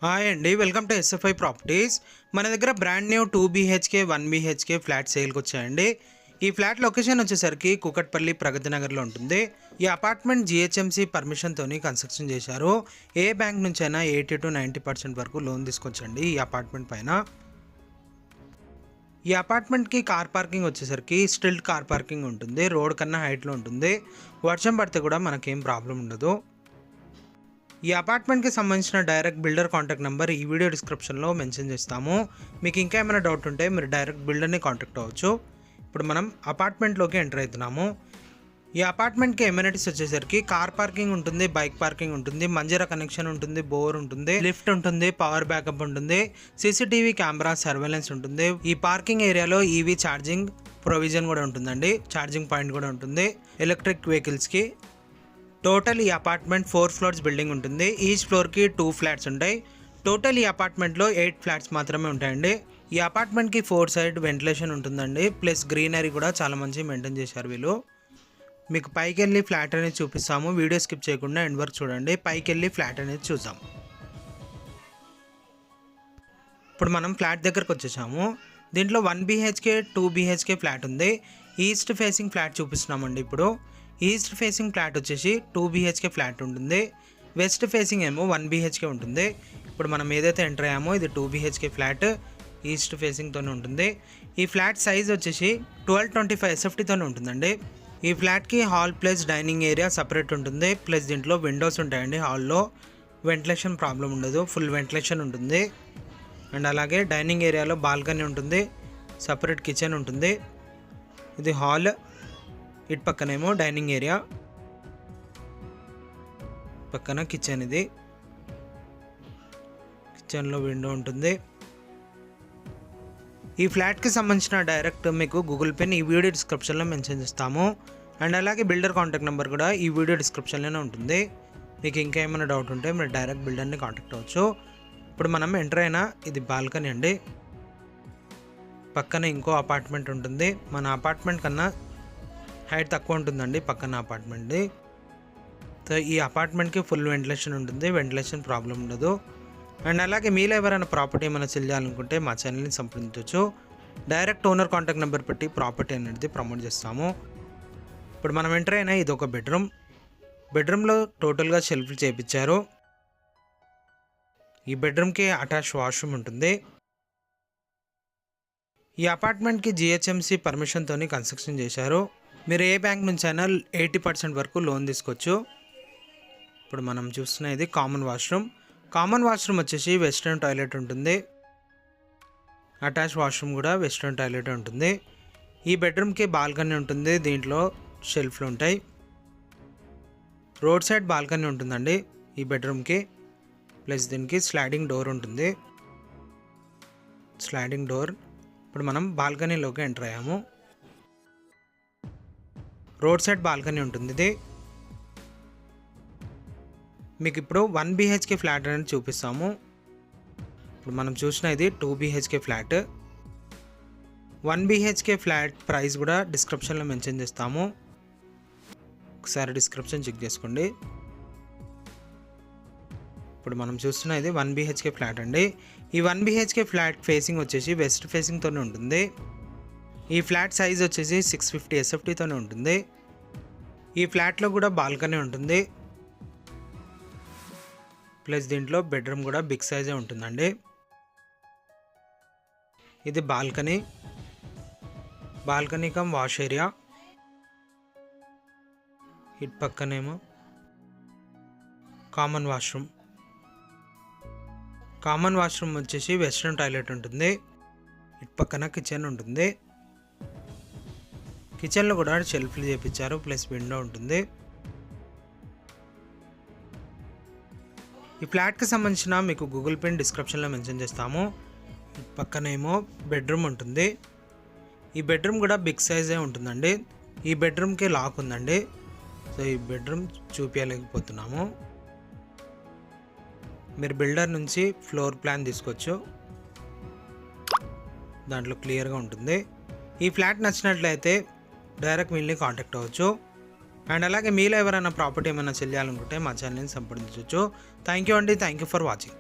Hi అండి, welcome to SFI properties. మన దగ్గర brand new 2 BHK 1 BHK flat సేల్కి వచ్చాయండి. ఈ ఫ్లాట్ లొకేషన్ వచ్చేసరికి కూకట్పల్లి ప్రగతి నగర్లో ఉంటుంది. ఈ అపార్ట్మెంట్ GHMC పర్మిషన్తోని కన్స్ట్రక్షన్ చేశారు. ఏ బ్యాంక్ నుంచైనా 80 to 90% వరకు లోన్ తీసుకొచ్చండి ఈ అపార్ట్మెంట్ పైన. ఈ అపార్ట్మెంట్కి కార్ పార్కింగ్ వచ్చేసరికి స్టిల్ట్ కార్ పార్కింగ్ ఉంటుంది. రోడ్ కన్నా హైట్లో ఉంటుంది. వర్షం పడితే కూడా మనకేం ప్రాబ్లం ఉండదు. ఈ అపార్ట్మెంట్కి సంబంధించిన డైరెక్ట్ బిల్డర్ కాంటాక్ట్ నెంబర్ ఈ వీడియో డిస్క్రిప్షన్లో మెన్షన్ చేస్తాము. మీకు ఇంకా ఏమైనా డౌట్ ఉంటే మీరు డైరెక్ట్ బిల్డర్ని కాంటాక్ట్ అవ్వచ్చు. ఇప్పుడు మనం అపార్ట్మెంట్లోకి ఎంటర్ అవుతున్నాము. ఈ అపార్ట్మెంట్కి ఎమ్యూనిటీస్ వచ్చేసరికి కార్ పార్కింగ్ ఉంటుంది, బైక్ పార్కింగ్ ఉంటుంది, మంజీరా కనెక్షన్ ఉంటుంది, బోర్ ఉంటుంది, లిఫ్ట్ ఉంటుంది, పవర్ బ్యాకప్ ఉంటుంది, CCTV కెమెరా సర్వేలెన్స్ ఉంటుంది. ఈ పార్కింగ్ ఏరియాలో EV ఛార్జింగ్ ప్రొవిజన్ కూడా ఉంటుందండి. ఛార్జింగ్ పాయింట్ కూడా ఉంటుంది ఎలక్ట్రిక్ వెహికల్స్కి. టోటల్ ఈ అపార్ట్మెంట్ 4 ఫ్లోర్స్ బిల్డింగ్ ఉంటుంది. ఈచ్ ఫ్లోర్కి 2 ఫ్లాట్స్ ఉంటాయి. టోటల్ ఈ అపార్ట్మెంట్లో 8 ఫ్లాట్స్ మాత్రమే ఉంటాయండి. ఈ అపార్ట్మెంట్కి 4 సైడ్ వెంటిలేషన్ ఉంటుందండి. ప్లస్ గ్రీనరీ కూడా చాలా మంచి మెయింటైన్ చేశారు వీళ్ళు. మీకు పైకి వెళ్ళి ఫ్లాట్ అనేది చూపిస్తాము. వీడియో స్కిప్ చేయకుండా ఎండ్ వరకు చూడండి. పైకి వెళ్ళి ఫ్లాట్ అనేది చూద్దాం. ఇప్పుడు మనం ఫ్లాట్ దగ్గరకు వచ్చేసాము. దీంట్లో 1 BHK 2 BHK ఫ్లాట్ ఉంది. ఈస్ట్ ఫేసింగ్ ఫ్లాట్ చూపిస్తున్నామండి. ఇప్పుడు ఈస్ట్ ఫేసింగ్ ఫ్లాట్ వచ్చేసి 2 BHK ఫ్లాట్ ఉంటుంది. వెస్ట్ ఫేసింగ్ ఏమో 1 BHK ఉంటుంది. ఇప్పుడు మనం ఏదైతే ఎంటర్ అయ్యామో ఇది 2 BHK ఫ్లాట్ ఈస్ట్ ఫేసింగ్తోనే ఉంటుంది. ఈ ఫ్లాట్ సైజ్ వచ్చేసి 1225 SFTతోనే ఉంటుందండి. ఈ ఫ్లాట్కి hall plus dining area separate ఉంటుంది. ప్లస్ దీంట్లో విండోస్ ఉంటాయండి. హాల్లో వెంటిలేషన్ ప్రాబ్లం ఉండదు, ఫుల్ వెంటిలేషన్ ఉంటుంది. అండ్ అలాగే డైనింగ్ ఏరియాలో బాల్కనీ ఉంటుంది, సపరేట్ కిచెన్ ఉంటుంది. ఇది హాల్, ఇటు పక్కనేమో డైనింగ్ ఏరియా, పక్కన కిచెన్. ఇది కిచెన్లో విండో ఉంటుంది. ఈ ఫ్లాట్కి సంబంధించిన డైరెక్ట్ మీకు గూగుల్ పేని ఈ వీడియో డిస్క్రిప్షన్లో మెన్షన్ చేస్తాము. అండ్ అలాగే బిల్డర్ కాంటాక్ట్ నెంబర్ కూడా ఈ వీడియో డిస్క్రిప్షన్లోనే ఉంటుంది. మీకు ఇంకా ఏమైనా డౌట్ ఉంటే మీరు డైరెక్ట్ బిల్డర్ని కాంటాక్ట్ అవ్వచ్చు. ఇప్పుడు మనం ఎంటర్ అయినా ఇది బాల్కనీ అండి. పక్కన ఇంకో అపార్ట్మెంట్ ఉంటుంది. మన అపార్ట్మెంట్ కన్నా హైట్ తక్కువ ఉంటుందండి పక్కన అపార్ట్మెంట్ది. సో ఈ అపార్ట్మెంట్కి ఫుల్ వెంటిలేషన్ ఉంటుంది, వెంటిలేషన్ ప్రాబ్లం ఉండదు. అండ్ అలాగే మీలో ఎవరైనా ప్రాపర్టీ ఏమైనా సెల్ చేయాలనుకుంటే మా ఛానల్ని సంప్రదించవచ్చు. డైరెక్ట్ ఓనర్ కాంటాక్ట్ నెంబర్ పెట్టి ప్రాపర్టీ అనేది ప్రమోట్ చేస్తాము. ఇప్పుడు మనం ఎంటర్ అయినా ఇది ఒక బెడ్రూమ్. బెడ్రూమ్లో టోటల్గా షెల్ఫ్లు చేయించారు. ఈ బెడ్రూమ్కి అటాచ్ వాష్రూమ్ ఉంటుంది. ఈ అపార్ట్మెంట్కి GHMC పర్మిషన్తో కన్స్ట్రక్షన్ చేశారు. మీరు ఏ బ్యాంక్ నుంచి అయినా 80% వరకు లోన్ తీసుకోవచ్చు. ఇప్పుడు మనం చూస్తున్న ఇది కామన్ వాష్రూమ్. కామన్ వాష్రూమ్ వచ్చేసి వెస్ట్రన్ టాయిలెట్ ఉంటుంది. అటాచ్ వాష్రూమ్ కూడా వెస్ట్రన్ టాయిలెట్ ఉంటుంది. ఈ బెడ్రూమ్కి బాల్కనీ ఉంటుంది. దీంట్లో షెల్ఫ్లు ఉంటాయి. రోడ్ సైడ్ బాల్కనీ ఉంటుందండి ఈ బెడ్రూమ్కి. ప్లస్ దీనికి స్లైడింగ్ డోర్ ఉంటుంది. Sliding door. ఇప్పుడు మనం బాల్కనీలోకి ఎంటర్ అయ్యాము. రోడ్ సైడ్ బాల్కనీ ఉంటుంది ఇది. మీకు ఇప్పుడు 1 BHK ఫ్లాట్ అనేది చూపిస్తాము. ఇప్పుడు మనం చూసిన ఇది 2 BHK flat. 1 BHK flat price కూడా డిస్క్రిప్షన్లో మెన్షన్ చేస్తాము. ఒకసారి డిస్క్రిప్షన్ చెక్ చేసుకోండి. ఇప్పుడు మనం చూస్తున్న ఇది 1 BHK ఫ్లాట్ అండి. ఈ 1 BHK ఫ్లాట్ ఫేసింగ్ వచ్చేసి వెస్ట్ ఫేసింగ్తోనే ఉంటుంది. ఈ ఫ్లాట్ సైజ్ వచ్చేసి 650 SFTతోనే ఉంటుంది. ఈ ఫ్లాట్లో కూడా బాల్కనీ ఉంటుంది. ప్లస్ దీంట్లో బెడ్రూమ్ కూడా బిగ్ సైజే ఉంటుందండి. ఇది balcony. Balcony come wash area. ఇటు పక్కనేమో కామన్ వాష్రూమ్. కామన్ వాష్రూమ్ వచ్చేసి వెస్ట్రన్ టాయిలెట్ ఉంటుంది. ఇటు పక్కన కిచెన్ ఉంటుంది. కిచెన్లో కూడా షెల్ఫ్లు చేయించారు. ప్లస్ విండో ఉంటుంది. ఈ ఫ్లాట్కి సంబంధించిన మీకు గూగుల్ పే డిస్క్రిప్షన్లో మెన్షన్ చేస్తాము. పక్కనేమో బెడ్రూమ్ ఉంటుంది. ఈ బెడ్రూమ్ కూడా బిగ్ సైజే ఉంటుందండి. ఈ బెడ్రూమ్కి లాక్ ఉందండి. సో ఈ బెడ్రూమ్ చూపించలేకపోతున్నాము. మీరు బిల్డర్ నుంచి ఫ్లోర్ ప్లాన్ తీసుకోవచ్చు. దాంట్లో క్లియర్గా ఉంటుంది. ఈ ఫ్లాట్ నచ్చినట్లయితే డైరెక్ట్ వీళ్ళని కాంటాక్ట్ అవ్వచ్చు. అండ్ అలాగే మీలో ఎవరైనా ప్రాపర్టీ ఏమైనా చెల్లాలనుకుంటే మా ఛానల్ని సంప్రదించవచ్చు. థ్యాంక్ యూ అండి. Thank you for watching.